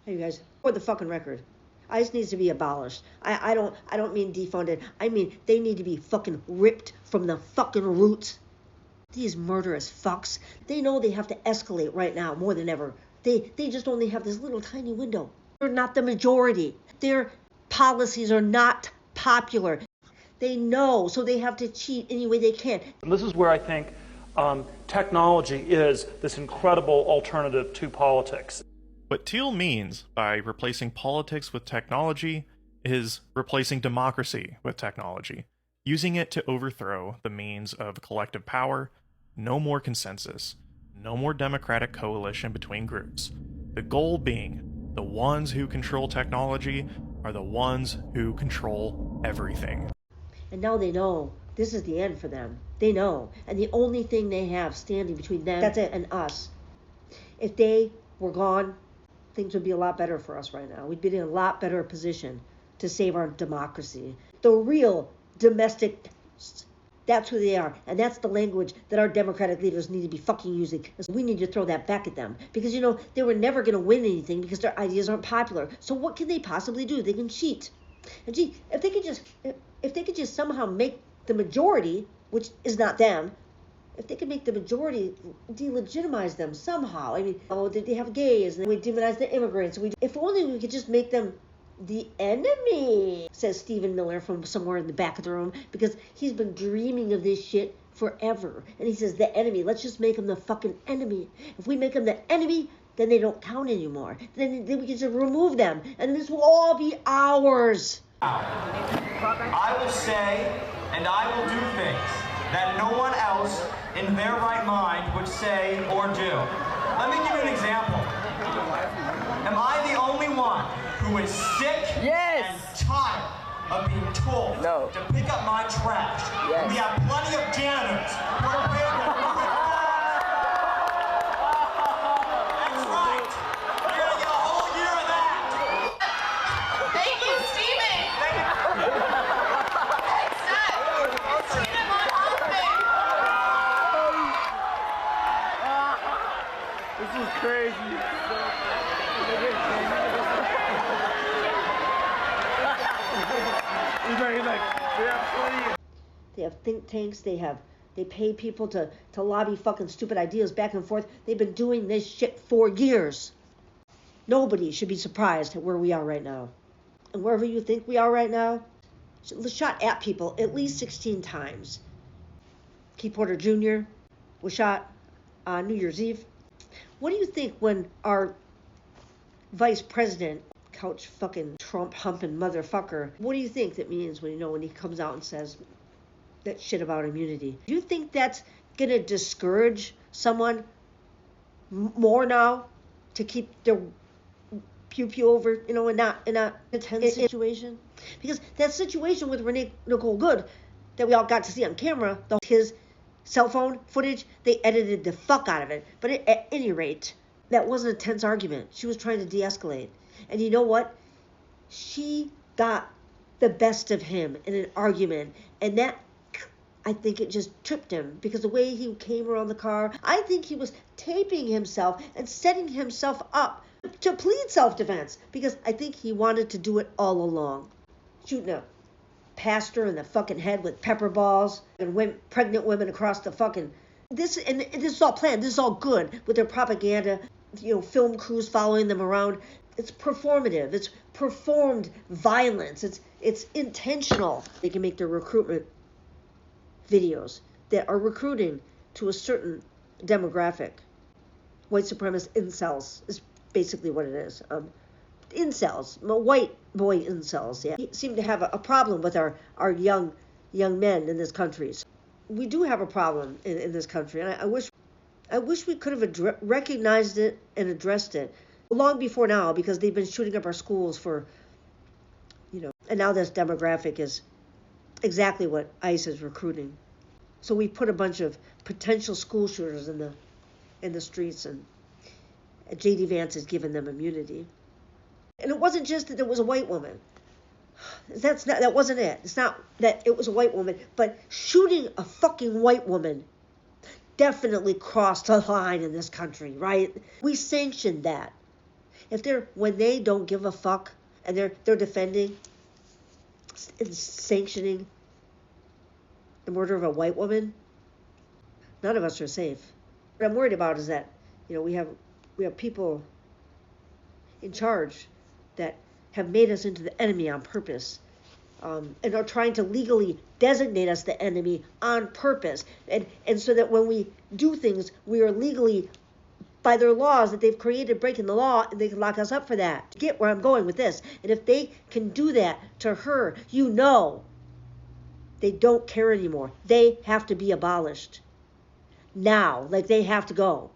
Hey, you guys, for the fucking record, ICE needs to be abolished. I don't mean defunded. I mean they need to be fucking ripped from the fucking roots. These murderous fucks, they know they have to escalate right now more than ever. They just only have this little tiny window. They're not the majority. Their policies are not popular. They know, so they have to cheat any way they can. And this is where I think technology is this incredible alternative to politics. What Thiel means by replacing politics with technology is replacing democracy with technology, using it to overthrow the means of collective power, no more consensus, no more democratic coalition between groups. The goal being the ones who control technology are the ones who control everything. And now they know this is the end for them. They know. And the only thing they have standing between them, that's it, and us. If they were gone, things would be a lot better for us right now. We'd be in a lot better position to save our democracy. The real domestic, that's who they are. And that's the language that our democratic leaders need to be fucking using. We need to throw that back at them. Because, you know, they were never going to win anything because their ideas aren't popular. So what can they possibly do? They can cheat. And gee, if they could just somehow make the majority, which is not them, if they could make the majority delegitimize them somehow. I mean, oh, they have gays, and we demonize the immigrants. If only we could just make them the enemy, says Stephen Miller from somewhere in the back of the room, because he's been dreaming of this shit forever. And he says, the enemy, let's just make them the fucking enemy. If we make them the enemy, then they don't count anymore. Then we can just remove them, and this will all be ours. I will say, and I will do things that no one else in their right mind would say or do. Let me give you an example. Am I the only one who is sick and tired of being told to pick up my trash? Yes. We have plenty of janitors who are prepared to do it. That's right. You're going to get a whole year of that. Thank you, Steven. Thank you. This is crazy. They have think tanks. They pay people to lobby fucking stupid ideas back and forth. They've been doing this shit for years. Nobody should be surprised at where we are right now. And wherever you think we are right now, shot at people at least 16 times. Keith Porter Jr. was shot on New Year's Eve. What do you think when our vice president, couch fucking Trump humping motherfucker, what do you think that means when he comes out and says that shit about immunity? Do you think that's gonna discourage someone more now to keep their pew over, and not in a tense situation? Because that situation with Renee Nicole Good that we all got to see on camera, his cell phone footage, they edited the fuck out of it. But at any rate, that wasn't a tense argument. She was trying to de-escalate. And you know what? She got the best of him in an argument. And that, I think it just tripped him. Because the way he came around the car, I think he was taping himself and setting himself up to plead self-defense. Because I think he wanted to do it all along. Shooting a pastor in the fucking head with pepper balls and pregnant women across the fucking... This is all planned. This is all good with their propaganda, film crews following them around. It's performative. It's performed violence. It's intentional. They can make their recruitment videos that are recruiting to a certain demographic. White supremacist incels is basically what it is. Incels, white boy incels. Yeah, he seem to have a problem with our young men in this country. So we do have a problem in this country, and I wish we could have recognized it and addressed it long before now, because they've been shooting up our schools for, and now this demographic is exactly what ICE is recruiting. So we put a bunch of potential school shooters in the streets, and J.D. Vance has given them immunity. And it wasn't just that there was a white woman. That wasn't it. It's not that it was a white woman, but shooting a fucking white woman definitely crossed a line in this country, right? We sanctioned that. when they don't give a fuck and they're defending and sanctioning the murder of a white woman, none of us are safe. What I'm worried about is that, we have people in charge that have made us into the enemy on purpose, and are trying to legally designate us the enemy on purpose, and so that when we do things, we are legally, by their laws that they've created, breaking the law, and they can lock us up for that. Get where I'm going with this. And if they can do that to her, they don't care anymore. They have to be abolished now. Like, they have to go.